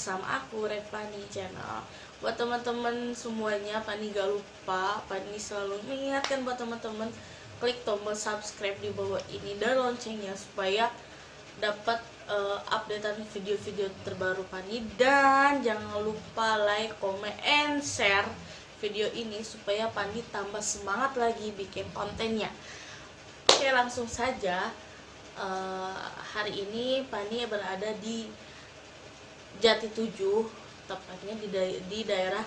bersama aku Revani Channel. Buat teman-teman semuanya, Pani gak lupa, Pani selalu mengingatkan buat teman-teman klik tombol subscribe di bawah ini dan loncengnya supaya dapat updatean video-video terbaru Pani. Dan jangan lupa like, comment, and share video ini supaya Pani tambah semangat lagi bikin kontennya. Oke, langsung saja. Hari ini Pani berada di Jati 7, tepatnya di daerah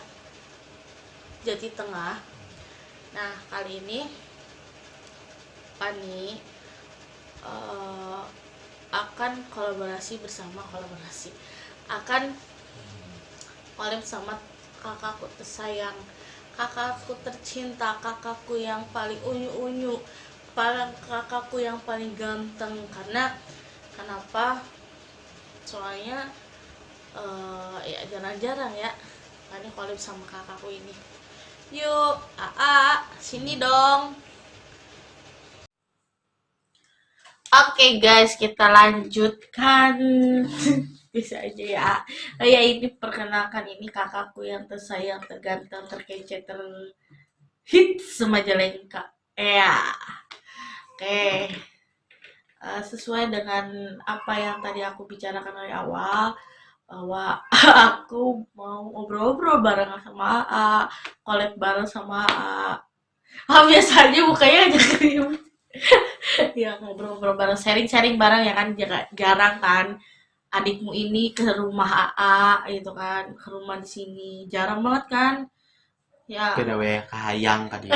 Jati Tengah. Nah, kali ini Pani akan akan collab sama kakakku tersayang, kakakku tercinta, kakakku yang paling unyu-unyu, kakakku yang paling ganteng. Kenapa? Soalnya ya jarang-jarang ya Pani collab sama kakakku ini. Yuk, sini dong. Oke guys, kita lanjutkan. Bisa aja ya. Ya, ini perkenalkan, ini kakakku yang tersayang, terganteng, terkece, terhits Majalengka. Ya. Oke, sesuai dengan apa yang tadi aku bicarakan dari awal, bahwa aku mau ngobrol-ngobrol bareng sama collab bareng sama biasanya mukanya aja kriuk. Ya, ngobrol-ngobrol bareng, sharing-sharing bareng ya kan, jarang kan adikmu ini ke rumah gitu kan, ke rumah di sini jarang banget kan ya. Kena we kahayang kadi.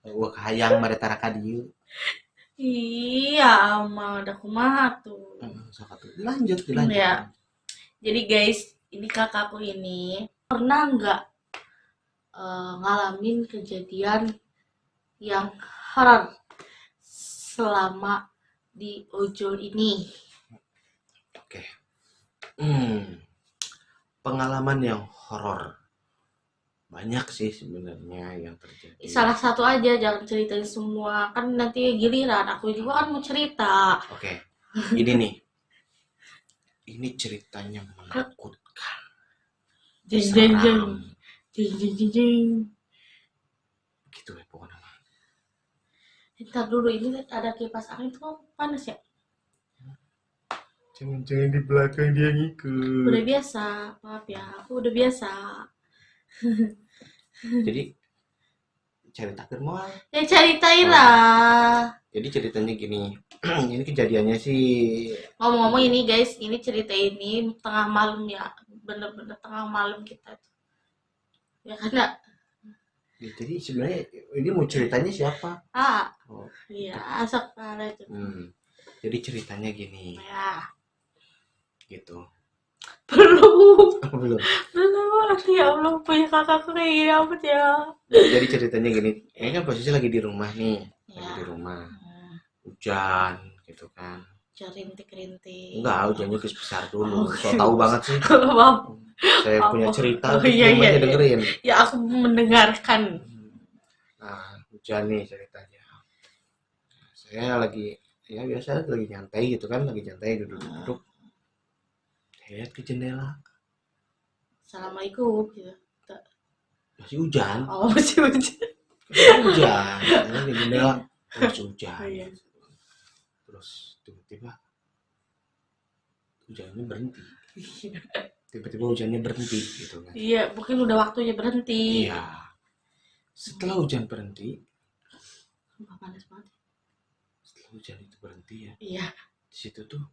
Wah kahayang maretara kadi. Iya, mah ada kumaha tuh. Lanjut. Ya. Jadi guys, ini kakakku ini pernah nggak ngalamin kejadian yang horor selama di ojol ini? Oke. Pengalaman yang horor banyak sih sebenarnya yang terjadi. Salah satu aja, jangan ceritain semua, kan nanti giliran aku juga kan mau cerita. Oke. Ini nih. Ini ceritanya menakutkan. Jeng. Seram. Jeng. Gitu ya pokoknya. Ntar dulu, ini ada kipas angin tuh panas ya? Jangan di belakang dia ngikut. Udah biasa, maaf ya, aku udah biasa. Jadi ceritakan mau. Ya ceritain lah. Jadi ceritanya gini. Ini kejadiannya sih. Ngomong-ngomong ini guys, ini cerita ini tengah malam ya, bener-bener tengah malam kita tuh. Ya karena. Ya, jadi sebenarnya ini mau ceritanya siapa? Oh, iya, asal itu. Jadi ceritanya gini. Ya. Gitu. Belum. Ya Allah, punya kakakku kayak gini amat ya. Jadi ceritanya gini, ini kan posisi lagi di rumah nih, lagi di rumah, hujan gitu kan. Hujan rintik-rintik. Enggak, hujannya besar dulu. So tahu banget sih. Saya punya cerita, iya, dengerin. Ya aku mendengarkan. Nah, hujan nih ceritanya. Saya lagi, ya biasa lagi nyantai gitu kan, lagi nyantai duduk-duduk. Lihat ke jendela. Assalamualaikum gitu. Masih hujan. Oh, masih hujan. Hujan. Ke jendela masih hujan. Iya. Terus tiba-tiba hujannya berhenti. Tiba-tiba hujannya berhenti gitu kan. Iya, mungkin udah waktunya berhenti. Iya. Setelah hujan berhenti, panas banget. Setelah hujan itu berhenti ya. Iya. Di situ tuh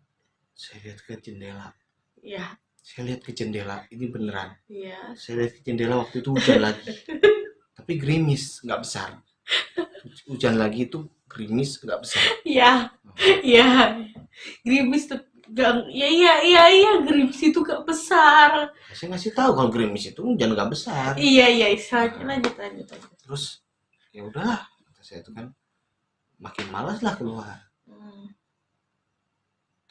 saya lihat ke jendela. Iya. Saya lihat ke jendela, ini beneran. Iya. Saya lihat ke jendela waktu itu hujan lagi. Tapi gerimis, nggak besar. Hujan lagi itu gerimis, nggak besar. Iya. Iya. Gerimis tuh iya, gerimis itu gak besar. Saya ngasih tahu kalau gerimis itu hujan nggak besar. Iya, lanjut. Terus ya udahlah, kata saya itu kan makin malas lah keluar.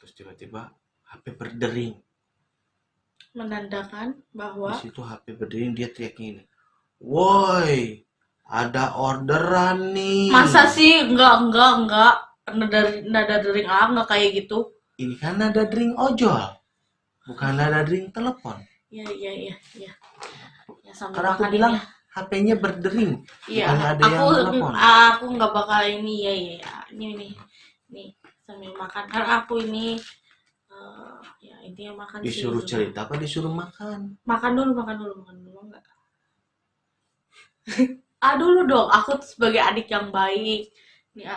Terus tiba-tiba HP berdering. Menandakan bahwa di situ HP berdering, dia teriak gini, woi, ada orderan nih. Masa sih? Enggak. Nada dering nggak kayak gitu. Ini kan nada dering ojol. bukan ada ring telepon. Iya. Ya sambil Karena aku makan bilang ini ya. HP-nya berdering, Iya, bukannya ada yang telepon. aku nggak bakal ini ya. Nih sambil makan. Karena aku ini ya intinya makan sih. Disuruh cerita apa disuruh makan? Makan dulu enggak. Dulu dong, aku tuh sebagai adik yang baik. Nih,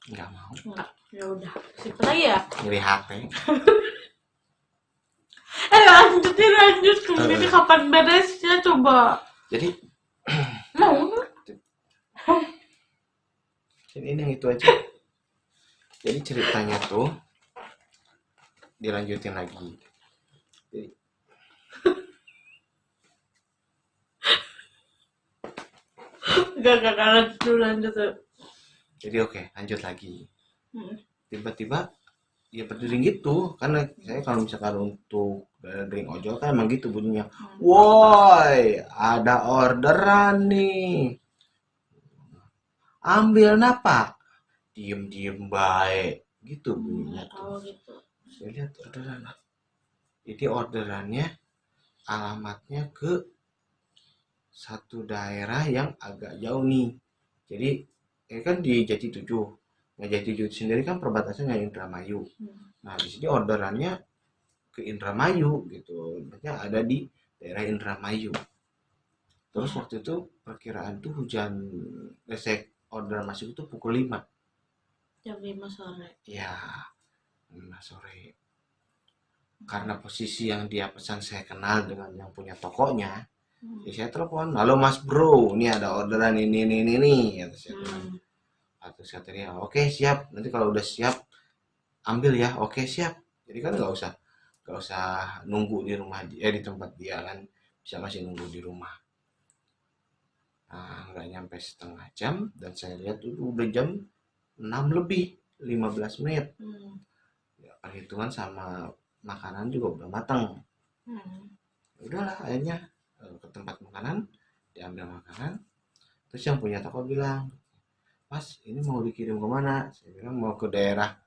Nggak mau. enggak. Ya udah, simpen aja ya. Ngeri HP. Lanjut. Ini kapan beresnya coba? Jadi Mau? ini yang itu aja. Jadi ceritanya tuh dilanjutin lagi. Jadi, Gak lanjut. jadi oke, lanjut lagi. Tiba-tiba ya berdering gitu, karena saya kalau misalkan untuk dering ojol kan emang gitu bunyinya. Woi, ada orderan nih. Ambil napa? Diem baik. Gitu bunyinya tuh. Oh gitu. Saya lihat orderan. Jadi orderannya alamatnya ke satu daerah yang agak jauh nih. Jadi ini kan di Jati 7. Nah, Jati 7 sendiri kan perbatasannya Indramayu. Nah, di sini orderannya ke Indramayu gitu. Maksudnya ada di daerah Indramayu. Terus waktu itu perkiraan tuh hujan orderan masuk itu pukul 5. Jam 5 sore. Ya, 5 sore. Karena posisi yang dia pesan saya kenal dengan yang punya tokonya. Ya saya telepon, halo Mas Bro, ini ada orderan ini kata saya. Atau saya tanya, oke siap, nanti kalau udah siap ambil ya, oke siap. Jadi kan nggak usah nunggu di rumah dia, di tempat dia kan, bisa masih nunggu di rumah. Nah, nggak nyampe setengah jam dan saya lihat itu udah jam 6 lebih 15 menit. Ya, perhitungan sama makanan juga udah matang. Udahlah akhirnya ke tempat makanan, diambil makanan. Terus yang punya toko bilang, Mas ini mau dikirim kemana? Saya bilang mau ke daerah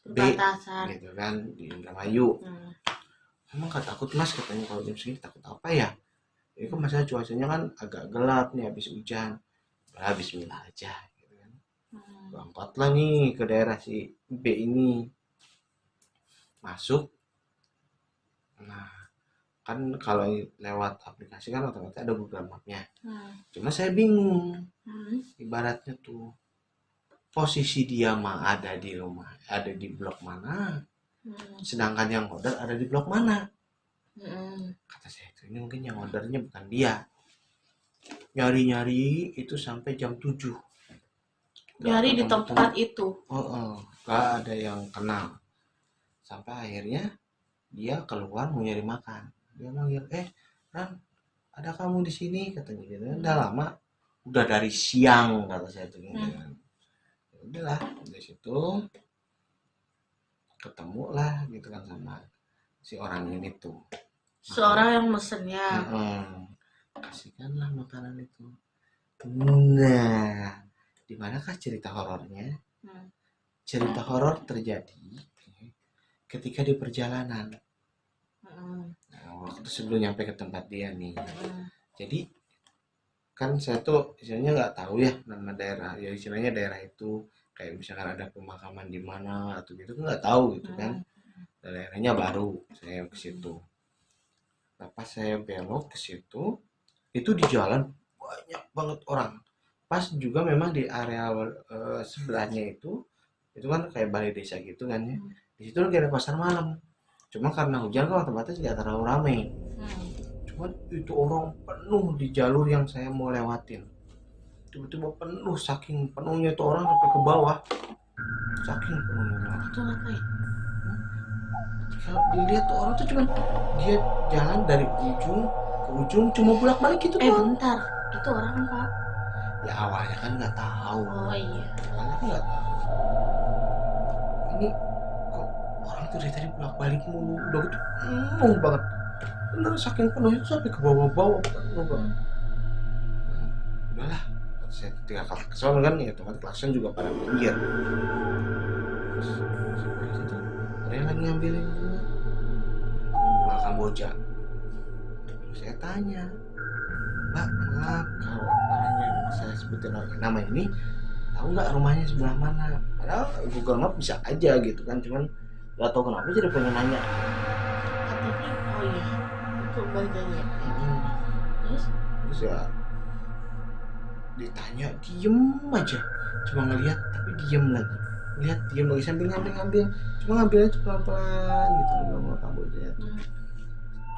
B gitu kan, di Indramayu. Emang gak takut Mas, katanya kalau jam segini takut apa ya? Ini kan masalah cuacanya kan agak gelap nih, habis hujan. Udah bismillah aja gitu kan. Berangkatlah nih ke daerah si B ini. Masuk. Nah, kan kalau lewat aplikasi kan otomatis ada Google Map-nya. Cuma saya bingung. Ibaratnya tuh posisi dia mah ada di rumah, ada di blok mana. Sedangkan yang order ada di blok mana. Kata saya itu ini mungkin yang ordernya bukan dia. Nyari itu sampai jam 7. Nyari di tempat itu. Gak ada yang kenal. Sampai akhirnya dia keluar mau nyari makan. Dia manggil, Ran, ada kamu di sini katanya gitu. Udah lama, udah dari siang kata saya tuh. Udahlah dari situ ketemu lah gitu kan sama si orang ini tuh. Seorang yang mesennya. Kasihkanlah makanan itu. Nah, di manakah cerita horornya? Cerita horor terjadi ketika di perjalanan. Waktu sebelum nyampe ke tempat dia nih. Jadi kan saya tuh istilahnya nggak tahu ya nama daerah, ya istilahnya daerah itu kayak misalkan ada pemakaman di mana atau gitu nggak tahu gitu kan. Daerahnya baru saya ke situ. Nah, pas saya belok ke situ, itu di jalan banyak banget orang. Pas juga memang di area sebelahnya itu kan kayak balai desa gitu kan ya. Di situ lagi ada pasar malam. Cuma karena hujan kan otomatis nggak terlalu ramai. Cuma itu orang penuh di jalur yang saya mau lewatin. Tiba-tiba penuh, saking penuhnya itu orang sampai ke bawah. Saking penuhnya. Itu ngapain? Kalau dilihat tuh orang tuh cuma dia jalan dari ujung ke ujung cuma bolak-balik gitu doang. Bentar, itu orang apa? Ya awalnya kan nggak tahu. Oh iya. Awalnya kan nggak tahu. Ini kok orang tuh dari tadi bolak-balik mulu, udah gitu penuh banget. Bener saking penuh itu sampai ke bawah-bawah penuh banget. Udahlah saya tinggal klakson kan, ya otomatis klakson juga pada minggir. Terus sebelah situ ada yang lagi ngambilin bunga Kamboja. Saya tanya, Mbak, maaf kalau orang yang saya sebutin nama ini tahu nggak rumahnya sebelah mana? Padahal Google Map bisa aja gitu kan, cuman nggak tahu kenapa jadi pengen nanya. Katanya, oh iya, itu balik lagi ya. Terus Terus ya ditanya diem aja, cuma ngelihat tapi diem lagi, lihat diem lagi sambil ngambil, cuma ngambilnya itu pelan-pelan gitu, nggak Kamboja itu.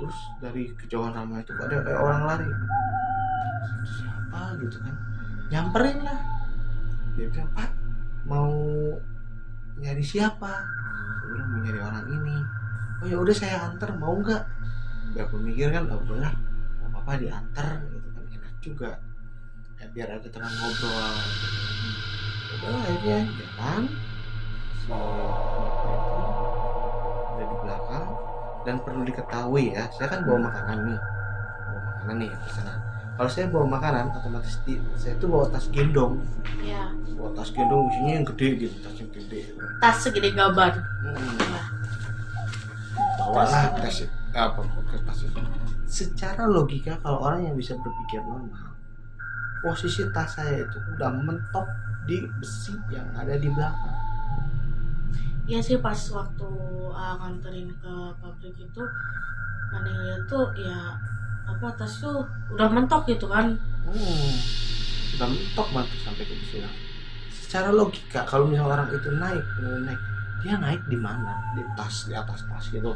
Terus dari kejauhan ramah itu ada kayak orang lari, siapa gitu kan, nyamperin lah. Dia bilang, Pak, mau nyari siapa? Saya bilang mau nyari orang ini. Oh ya udah saya antar, mau nggak? Biar pemikir kan, oh udahlah, nggak apa-apa diantar gitu kan, enak juga ya, biar ada teman ngobrol. Udah akhirnya jalan, si bapak itu ada di belakang. Dan perlu diketahui ya, saya kan bawa makanan nih ke sana. Kalau saya bawa makanan, otomatis saya tuh bawa tas gendong. ya, Bawa tas gendong isinya yang gede gitu, tas yang gede. tas segede gaban. Nah, Bawalah tas itu. Secara logika kalau orang yang bisa berpikir normal, posisi tas saya itu udah mentok di besi yang ada di belakang. iya sih pas waktu nganterin ke pabrik itu, mana lihat tuh ya apa tas tuh udah mentok gitu kan. Udah mentok banget sampai ke besi. Secara logika kalau misalnya orang itu naik, dia naik di mana? Di atas tas gitu.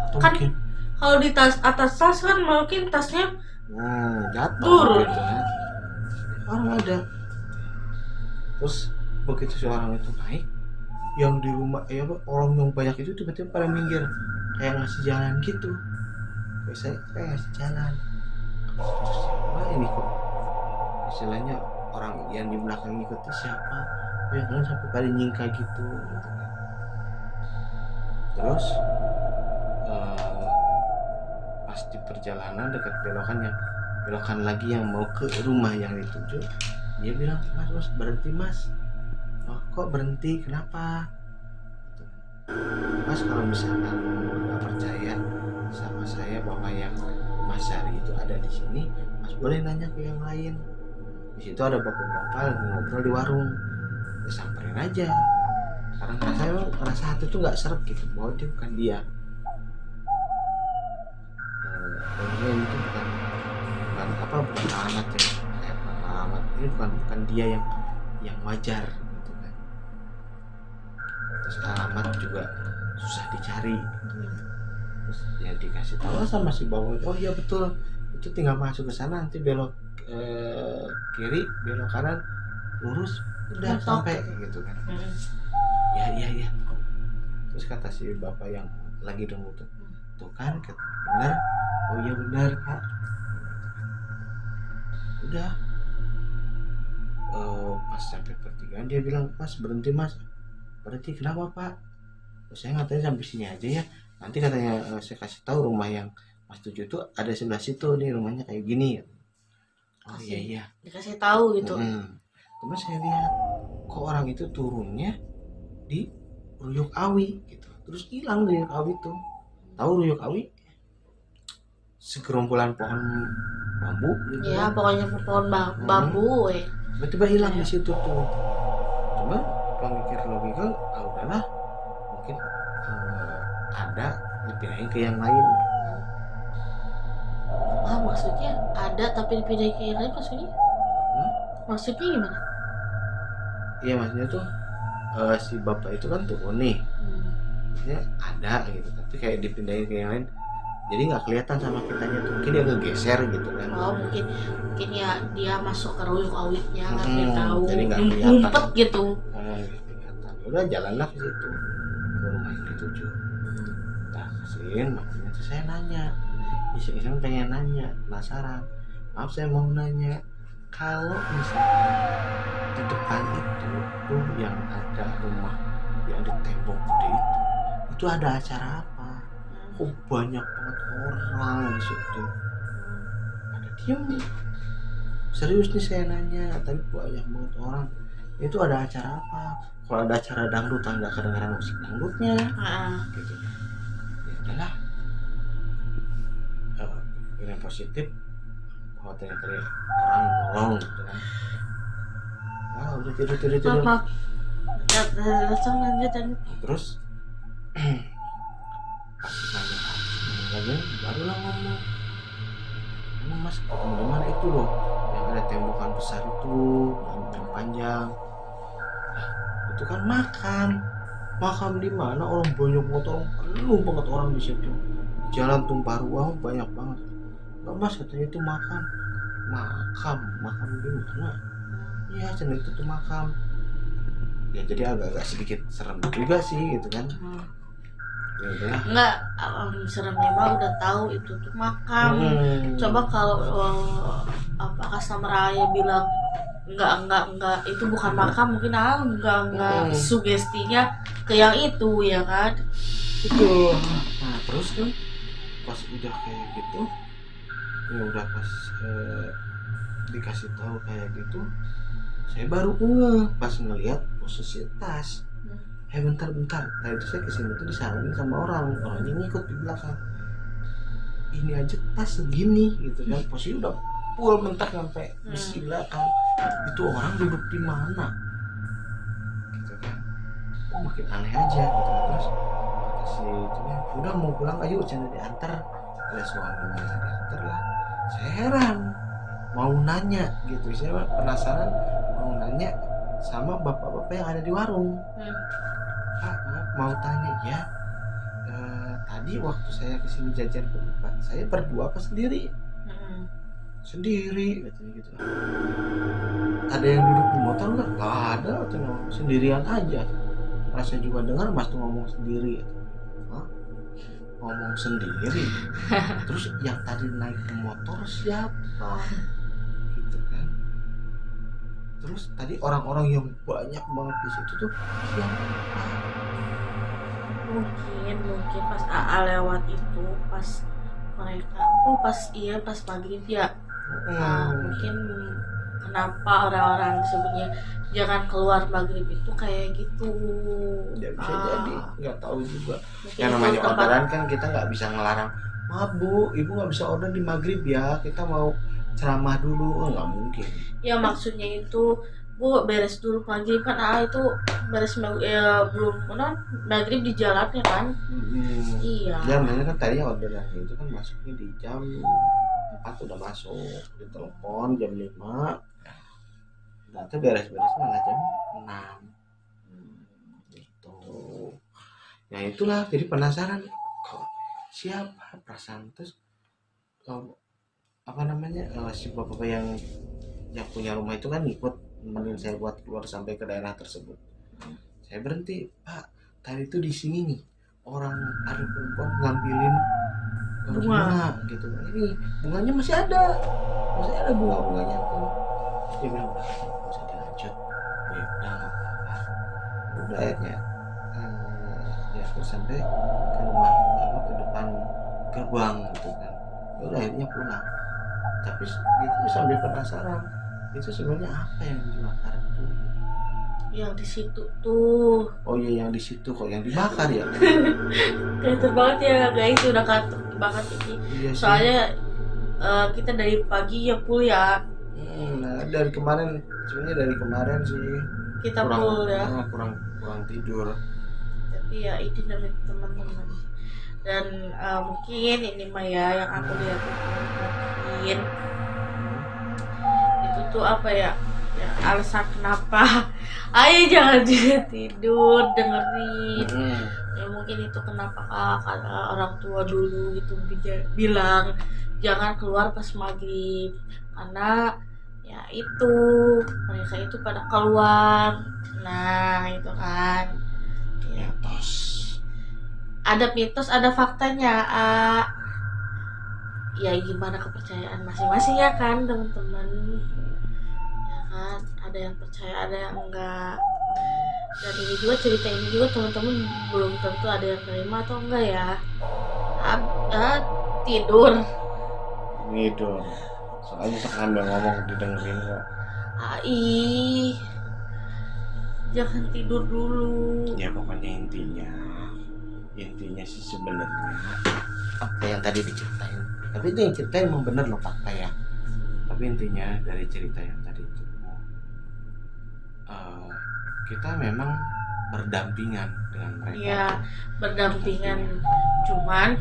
Atau Kan mungkin kalau di tas atas tas kan mungkin tasnya jatuh turun. gitu kan. Orang ada. Terus begitu si orang itu naik, yang di rumah orang yang banyak itu tiba-tiba pada minggir, kayak ngasih jalan gitu. Biasanya kayak ngasih jalan. Wah ini kok istilahnya orang yang di belakang ikutnya siapa? Ya kan sampai pada nyingka gitu kan. Terus pas di perjalanan dekat belokan lagi yang mau ke rumah yang dituju, dia bilang, mas berhenti mas. Oh, kok berhenti, kenapa? Gitu. Mas kalau misalkan nggak percaya sama saya bahwa yang Mas Sari itu ada di sini, mas boleh nanya ke yang lain. Di situ ada bapak-bapak lagi ngobrol di warung, ya samperin aja. Karena saya merasa hati tuh nggak seret gitu, bahwa dia bukan dia. Ini itu bukan alamat ya, alamat ini bukan dia yang wajar gitu kan. Terus alamat juga susah dicari. Terus ya dikasih tahu sama si bapak, oh iya betul, itu tinggal masuk ke sana, nanti belok kiri, belok kanan, lurus, udah sampai gitu kan. Ya. Terus kata si bapak yang lagi nunggu tuh kan benar, oh iya benar kak. Udah pas sampai pertigaan dia bilang, mas berhenti mas. Berhenti kenapa pak? Saya katanya sampai sini aja ya, nanti katanya saya kasih tahu rumah yang mas tuju itu ada sebelah situ nih, rumahnya kayak gini. Oh iya dikasih tahu gitu. Terus saya lihat kok orang itu turunnya di Ruyuk Awi gitu, terus hilang di Ruyuk Awi tuh. Tahu Ruyuk Awi? Segerombolan pohon bambu gitu. Ya pokoknya pohon bambu Tiba-tiba hilang di situ tuh. Cuma pemikir logika, udahlah mungkin ada dipindahin ke yang lain. Maksudnya ada tapi dipindahin ke yang lain maksudnya? Maksudnya gimana? Iya maksudnya tuh si bapak itu kan turun nih, maksudnya ada gitu, tapi kayak dipindahin ke yang lain, jadi nggak kelihatan sama kitanya tuh, mungkin dia ngegeser gitu kan. Oh mungkin ya dia masuk ke Ruyuk Awinya kan dia tahu, jadi nggak kelihatan ngumpet gitu. Kelihatan. Udah jalanlah ke situ, ke rumah yang dituju. Kasihin makanya tuh saya nanya, iseng-iseng pengen nanya, penasaran. Maaf saya mau nanya, kalau misalkan di depan itu tuh yang ada rumah yang di tembok gede itu ada acara apa? Kok banyak banget orang di situ? Ada diem nih. serius nih saya nanya, tapi banyak banget orang. Itu ada acara apa? Kalau ada acara dangdut nggak kedengeran musik dangdutnya gitu. Ya udahlah, yang positif oh ternyata ya, orang nolong gitu kan. Udah tidur. Maaf. Langsung lanjut. Terus pas nanya lagi barulah ngomong, emang mas ketemu di mana itu loh yang ada tembakan besar itu yang panjang. Itu kan makam di mana, orang banyak motor, penuh banget orang di situ, jalan tumpah ruah banyak banget. Enggak mas, katanya itu makam di mana? Iya cina itu tuh makam. Ya jadi agak sedikit serem juga sih gitu kan. Ya udah. Enggak, seremnya mah udah tahu itu tuh makam. Coba kalau customer ayah bilang enggak itu bukan makam, mungkin enggak sugestinya ke yang itu ya kan. Betul. Nah terus kan pas udah kayak gitu, ya udah pas dikasih tahu kayak gitu, saya baru pas ngelihat posisi tas. Bentar tadi saya kesini tuh disaranin sama orangnya ngikut di belakang. Ini aja tas segini gitu kan, posisi udah full mentak sampai besi belakang. Itu orang duduk di mana gitu kan. Makin aneh aja gitu kan. Terus kata si itu udah mau pulang, ayo jangan diantar. Ada suaminya diantar lah. Saya heran mau nanya gitu, saya penasaran mau nanya sama bapak-bapak yang ada di warung. Pak, mau tanya ya, tadi waktu saya kesini jajan ke Bapak, saya berdua apa sendiri? Sendiri katanya gitu. Ada yang duduk di motor nggak? Nggak ada, katanya sendirian aja. Saya juga dengar Mas tuh ngomong sendiri. Hah? Ngomong sendiri? Terus yang tadi naik ke motor siapa? Gitu kan. Terus tadi orang-orang yang banyak banget di situ tuh siapa? Mungkin pas AA lewat itu pas mereka pas maghrib ya. Mungkin kenapa orang-orang sebenarnya jangan keluar maghrib itu kayak gitu. Ya bisa jadi, nggak tahu juga. Yang namanya orderan kan kita nggak bisa ngelarang. Maaf bu, ibu nggak bisa order di maghrib ya, kita mau ceramah dulu. Nggak mungkin. Ya maksudnya itu bu beres dulu maghrib kan itu beres belum maghrib di jalannya kan. Iya. Ya makanya kan tadinya orderan itu kan masuknya di jam 4 udah masuk, ditelepon jam 5. Nanti beres-beres malah jam 6 gitu. Ya itulah, jadi penasaran kok siapa perasaan. Terus si bapak yang punya rumah itu kan ikut nemenin saya buat keluar sampai ke daerah tersebut. Saya berhenti, Pak, tadi itu di sini nih orang ada perempuan ngambilin bunga gitu. Ini bunganya masih ada bunga-bunganya tuh. Dia bilang udah bisa dilanjut. Ya udah nggak apa-apa. Udah akhirnya ya terus sampai ke rumah ke depan gerbang gitu kan. Udah akhirnya pulang. Tapi itu sambil penasaran, itu sebenarnya apa yang dibakar tuh? Yang di situ tuh. Oh iya yang di situ kok yang dibakar ya. Kelihatan banget ya guys, udah kantuk banget ini. Iya, soalnya kita dari pagi ya full ya. Nah, dari kemarin sih kita full ya. Kurang tidur. Tapi ya ini dari teman-teman. Dan mungkin ini mah ya yang aku lihat mungkin itu tuh apa ya alasan kenapa ayo jangan juga tidur dengerin. Ya mungkin itu kenapa kata orang tua dulu gitu bilang jangan keluar pas maghrib karena ya itu mereka itu pada keluar. Nah itu kan ya ada mitos ada faktanya. Ya gimana kepercayaan masing-masing ya kan teman-teman ya kan, ada yang percaya ada yang enggak. Dan ini juga cerita ini juga teman-teman belum tentu ada yang terima atau enggak ya. Tidur sok aja sok ngambil ngomong didengerin kok. Ai, jangan tidur dulu. Ya pokoknya intinya sih sebenarnya apa yang tadi diceritain, tapi itu yang ceritain emang bener loh fakta ya, tapi intinya dari cerita yang tadi itu kita memang berdampingan dengan mereka. Iya, berdampingan. Cuman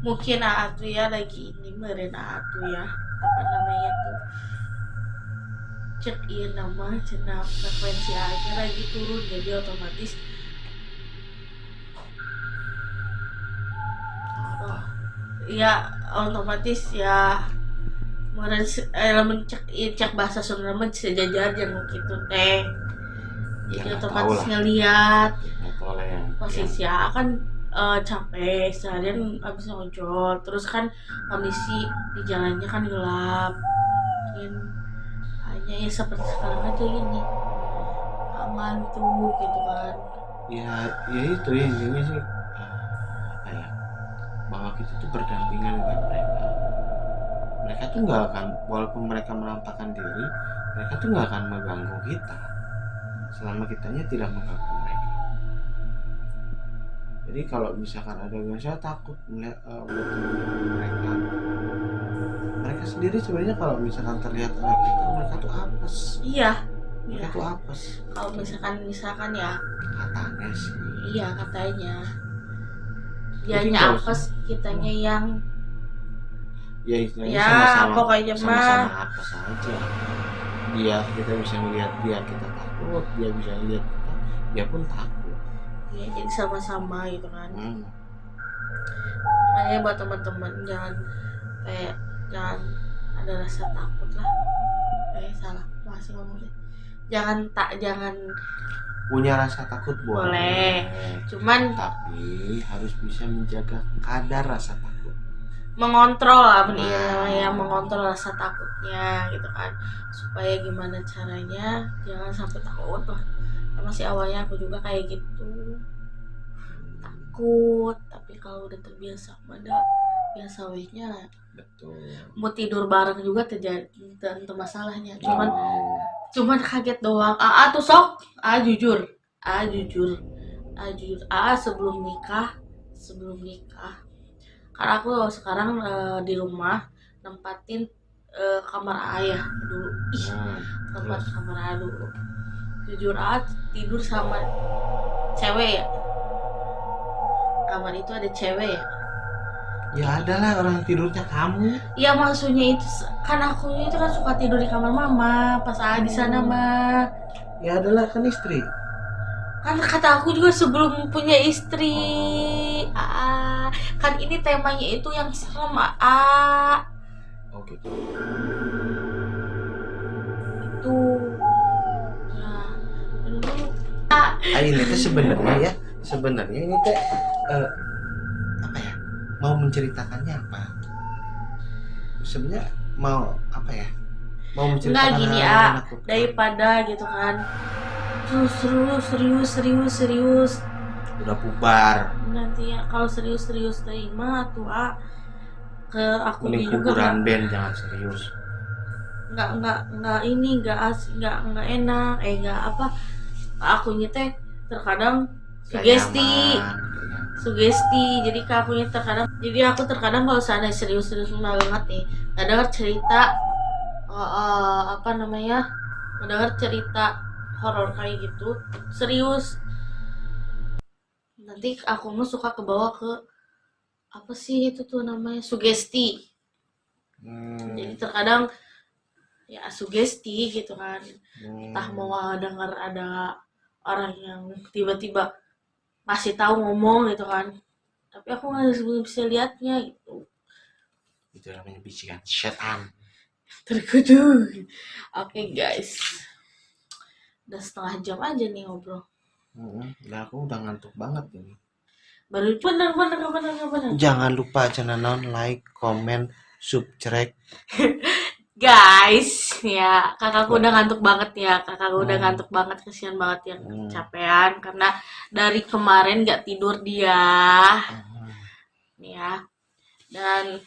mungkin Aatu ya lagi ini meren Aatu ya, apa namanya tuh, cek iya nama cenah frekuensi aja lagi turun, jadi otomatis ya otomatis ya meren elemen cek bahasa Sunda mah sejajar jeung kitu teh. Ya, Jadi nggak otomatis tahu lah. ngeliat Nggak tahu lah yang posisi A kan capek seharian abis ngojol, terus kan kondisi di jalannya kan gelap, mungkin hanya ya seperti sekarang aja gini ngantuk gitu kan. ya itu ya intinya sih apa ya, bahwa kita tuh berdampingan dengan mereka tuh nggak akan, walaupun mereka menampakkan diri, mereka tuh nggak akan mengganggu kita selama kitanya tidak mengganggu mereka. Jadi kalau misalkan ada yang saya takut melihat mereka sendiri sebenarnya kalau misalkan terlihat oleh kita, mereka tuh apes. Iya, Mereka iya. tuh apes. Kalau misalkan ya, Katanya sih. iya katanya, Jadi dianya nggak usah. apes, kitanya yang Ya istilahnya ya sama-sama pokoknya mah sama-sama apes aja. Kita bisa melihat dia, kita takut. Dia bisa lihat kita, dia pun takut. ya jadi sama-sama gitu kan. Makanya buat teman-teman jangan ada rasa takut lah. Salah masih ngomongnya. Jangan Punya rasa takut boleh. Cuman tapi harus bisa menjaga kadar rasa takut. Mengontrol lah, ya mengontrol rasa takutnya gitu kan. Supaya gimana caranya jangan sampai takut lah. Masih awalnya aku juga kayak gitu. Takut, tapi kalau udah terbiasa pada biasa wehnya Betul. mau tidur bareng juga terjadi tentu masalahnya. Cuman kaget doang. Tuh sok. Jujur. Sebelum nikah. Karena aku sekarang di rumah nempatin kamar ayah dulu. Tempat kamar ayah dulu. Jujur tidur sama cewek ya. Kamar itu ada cewek ya. Ya adalah orang tidurnya kamu. Iya maksudnya itu kan aku itu kan suka tidur di kamar mama pas di sana mah. Ya adalah kan istri. Kan kata aku juga sebelum punya istri. Kan ini temanya itu yang serem Oh gitu. Itu. Nah, Ini tuh sebenarnya ini teh apa ya? Mau menceritakannya apa? Sebenarnya mau apa ya? Mau menceritakan nggak gini menakutkan. daripada gitu kan. Serius. Udah bubar. Nanti ya kalau serius terima tuh ke aku Mending juga kuburan band, jangan serius. nggak ini nggak enak nggak apa akunya teh terkadang sugesti jadi akunya terkadang aku terkadang kalau seandainya serius banget nih nggak cerita apa namanya mendengar cerita horor kayak gitu serius nanti aku mah suka kebawa ke apa sih itu tuh namanya sugesti. Jadi terkadang ya sugesti gitu kan. Entah mau dengar ada orang yang tiba-tiba masih tahu ngomong gitu kan. Tapi aku nggak bisa lihatnya gitu. Itu namanya bisikan setan. Terkutuk. Oke, guys. Udah setengah jam aja nih ngobrol. Nah, aku udah ngantuk banget ini. Baru bener. Jangan lupa channel like, comment, subscribe. Guys, ya kakakku udah ngantuk banget ya. Udah ngantuk banget, kesian banget yang kecapean karena dari kemarin gak tidur dia. Ya. Dan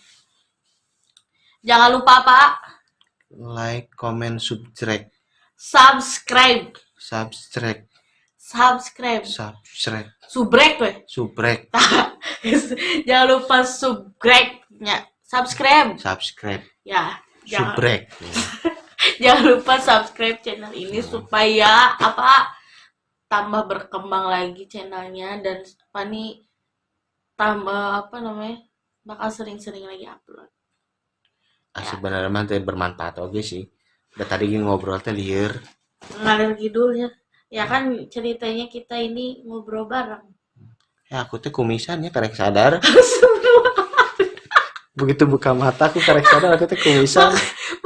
Jangan lupa apa? Like, comment, subscribe. Subscribe. Subscribe. Subscribe. Subscribe. Subrek weh. Subrek. Jangan lupa subscribe-nya. Subscribe. Subscribe. Ya. Subrek. Jangan lupa subscribe channel ini supaya apa? Tambah berkembang lagi channelnya dan apa nih tambah apa namanya? Bakal sering-sering lagi upload. Sebenarnya mah teh bermanfaat oke sih. Udah tadi ngobrol teh lieur. Ngalir gidulnya. Ya kan ceritanya kita ini ngobrol bareng. Ya aku teh kumisan ya karek sadar. Begitu buka mata aku karek sadar aku teh kumisan.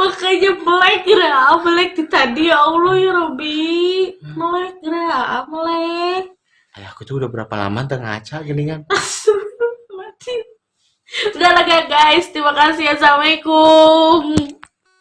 Makanya melek di tadi ya Allah ya Robi. Melek. Aku tuh udah berapa lama teh ngaca gini kan. Mati. Udah lah guys, terima kasih. Assalamualaikum.